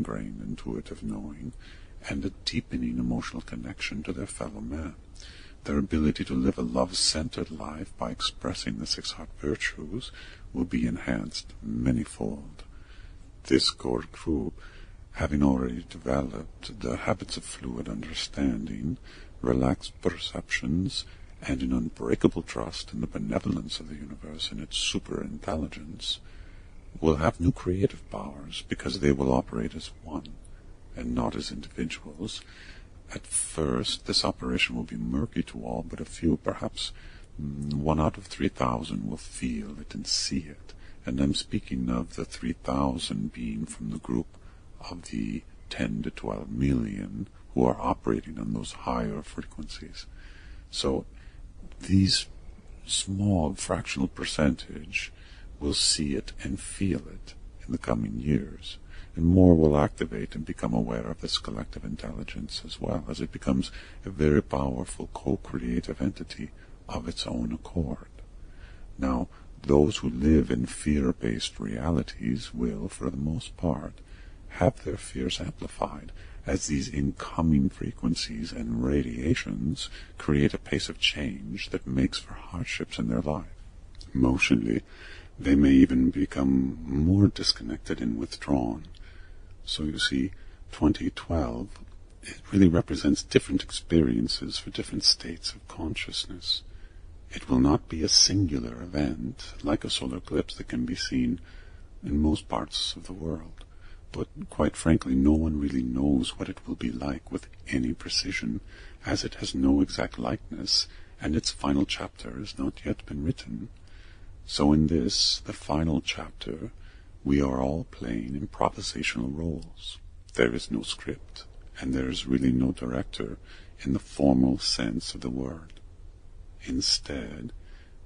fine-grained intuitive knowing, and a deepening emotional connection to their fellow man. Their ability to live a love-centered life by expressing the 6 heart virtues will be enhanced manyfold. This core group, having already developed the habits of fluid understanding, relaxed perceptions, and an unbreakable trust in the benevolence of the universe and its superintelligence, will have new creative powers because they will operate as one and not as individuals. At first, this operation will be murky to all but a few. Perhaps 1 out of 3,000 will feel it and see it. And I'm speaking of the 3,000 being from the group of the 10 to 12 million who are operating on those higher frequencies. So these small fractional percentage will see it and feel it in the coming years. And more will activate and become aware of this collective intelligence as well, as it becomes a very powerful co-creative entity of its own accord. Now, those who live in fear-based realities will, for the most part, have their fears amplified, as these incoming frequencies and radiations create a pace of change that makes for hardships in their life. Emotionally, they may even become more disconnected and withdrawn. So you see, 2012, it really represents different experiences for different states of consciousness. It will not be a singular event, like a solar eclipse that can be seen in most parts of the world. But quite frankly, no one really knows what it will be like with any precision, as it has no exact likeness, and its final chapter has not yet been written. So in this, the final chapter, we are all playing improvisational roles. There is no script, and there is really no director in the formal sense of the word. Instead,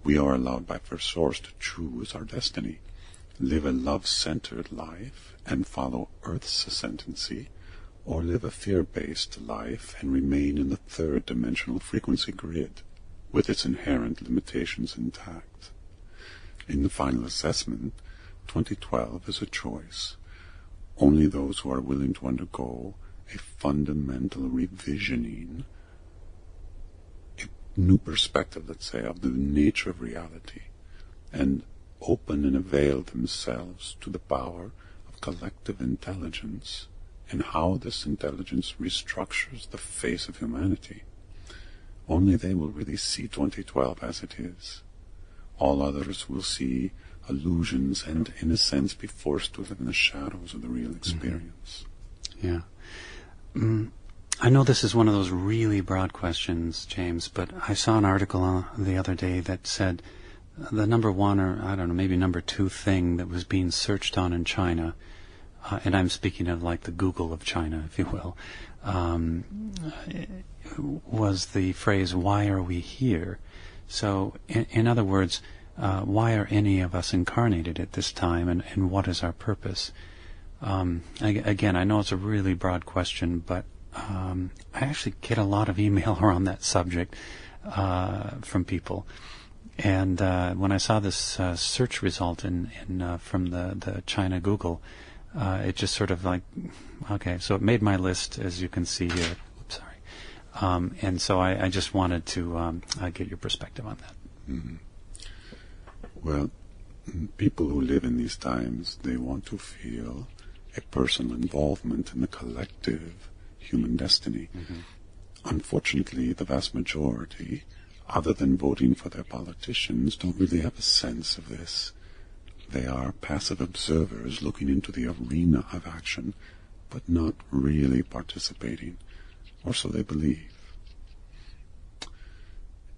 we are allowed by First Source to choose our destiny, live a love-centered life and follow Earth's ascendancy, or live a fear-based life and remain in the third-dimensional frequency grid, with its inherent limitations intact. In the final assessment, 2012 is a choice. Only those who are willing to undergo a fundamental revisioning, a new perspective, let's say, of the nature of reality, and open and avail themselves to the power of collective intelligence and how this intelligence restructures the face of humanity. Only they will really see 2012 as it is. All others will see illusions and, in a sense, be forced to live in the shadows of the real experience. Yeah. I know this is one of those really broad questions, James, but I saw an article the other day that said the number one, or I don't know, maybe number two thing that was being searched on in China, and I'm speaking of like the Google of China, if you will, was the phrase, "Why are we here?" So, in other words, why are any of us incarnated at this time, and what is our purpose? Again, I know it's a really broad question, but I actually get a lot of email around that subject from people. And when I saw this search result from the China Google, it just sort of like, okay, so it made my list, as you can see here. Oops, sorry. And so I just wanted to get your perspective on that. Mm-hmm. Well, people who live in these times, they want to feel a personal involvement in the collective human destiny. Mm-hmm. Unfortunately, the vast majority, other than voting for their politicians, don't really have a sense of this. They are passive observers looking into the arena of action, but not really participating, or so they believe.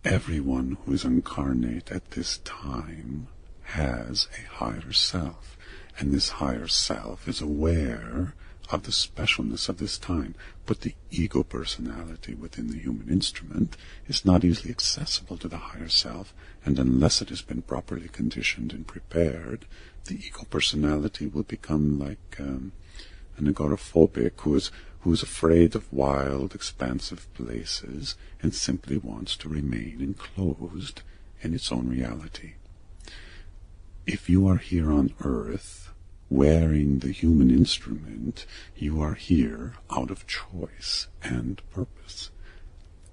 Everyone who is incarnate at this time has a higher self, and this higher self is aware of the specialness of this time, but the ego personality within the human instrument is not easily accessible to the higher self, and unless it has been properly conditioned and prepared, the ego personality will become like an agoraphobic who is afraid of wild, expansive places and simply wants to remain enclosed in its own reality. If you are here on Earth, wearing the human instrument, you are here out of choice and purpose.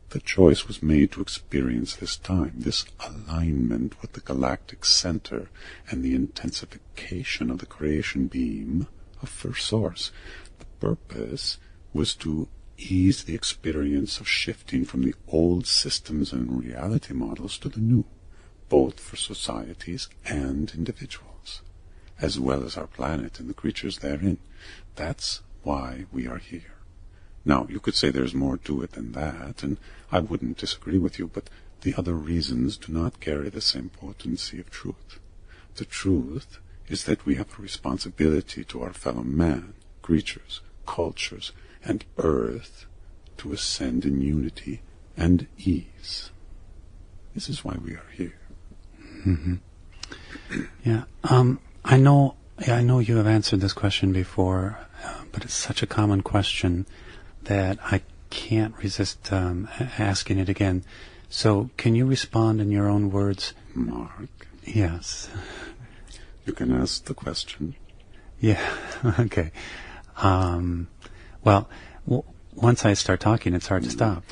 The choice was made to experience this time, this alignment with the galactic center and the intensification of the creation beam of First Source. The purpose was to ease the experience of shifting from the old systems and reality models to the new, both for societies and individuals, as well as our planet and the creatures therein. That's why we are here. Now, you could say there's more to it than that, and I wouldn't disagree with you, but the other reasons do not carry the same potency of truth. The truth is that we have a responsibility to our fellow man, creatures, cultures, and Earth to ascend in unity and ease. This is why we are here. Mm-hmm. Yeah, I know you have answered this question before, but it's such a common question that I can't resist asking it again. So, can you respond in your own words? Mark? Yes. You can ask the question. Yeah, okay. Well, once I start talking, it's hard to stop.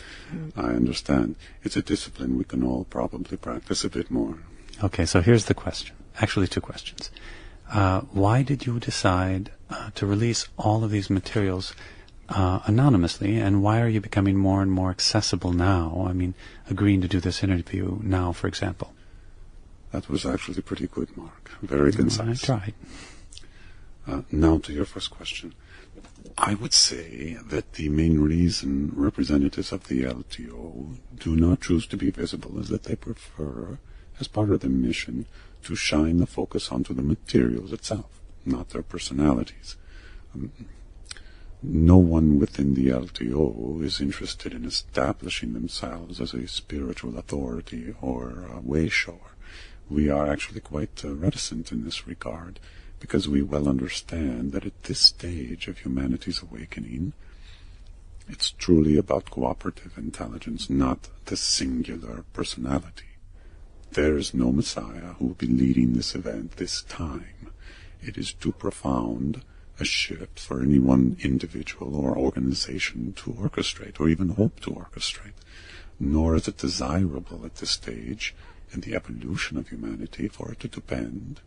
I understand. It's a discipline we can all probably practice a bit more. Okay, so here's the question. Actually, two questions. Why did you decide to release all of these materials anonymously, and why are you becoming more and more accessible now? I mean, agreeing to do this interview now, for example. That was actually pretty good, Mark. Very concise. I tried. Now to your first question. I would say that the main reason representatives of the LTO do not choose to be visible is that they prefer, as part of their mission, to shine the focus onto the materials itself, not their personalities. No one within the LTO is interested in establishing themselves as a spiritual authority or a way shower. We are actually quite reticent in this regard, because we well understand that at this stage of humanity's awakening, it's truly about cooperative intelligence, not the singular personality. There is no Messiah who will be leading this event this time. It is too profound a shift for any one individual or organization to orchestrate, or even hope to orchestrate. Nor is it desirable at this stage in the evolution of humanity for it to depend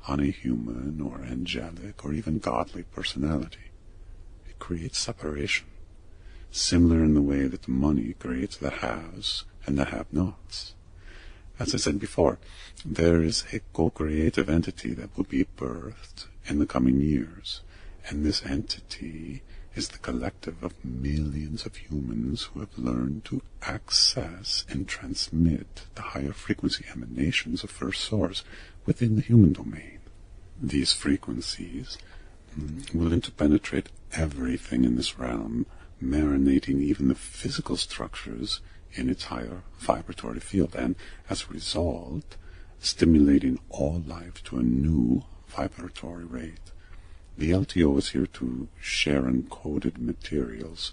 on a human or angelic or even godly personality. It creates separation, similar in the way that money creates the haves and the have-nots. As I said before, there is a co-creative entity that will be birthed in the coming years, and this entity is the collective of millions of humans who have learned to access and transmit the higher frequency emanations of First Source within the human domain. These frequencies will interpenetrate everything in this realm, marinating even the physical structures in its higher vibratory field, and as a result, stimulating all life to a new vibratory rate. The LTO is here to share encoded materials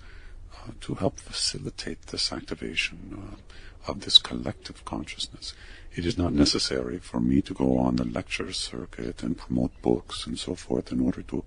to help facilitate this activation of this collective consciousness. It is not necessary for me to go on the lecture circuit and promote books and so forth in order to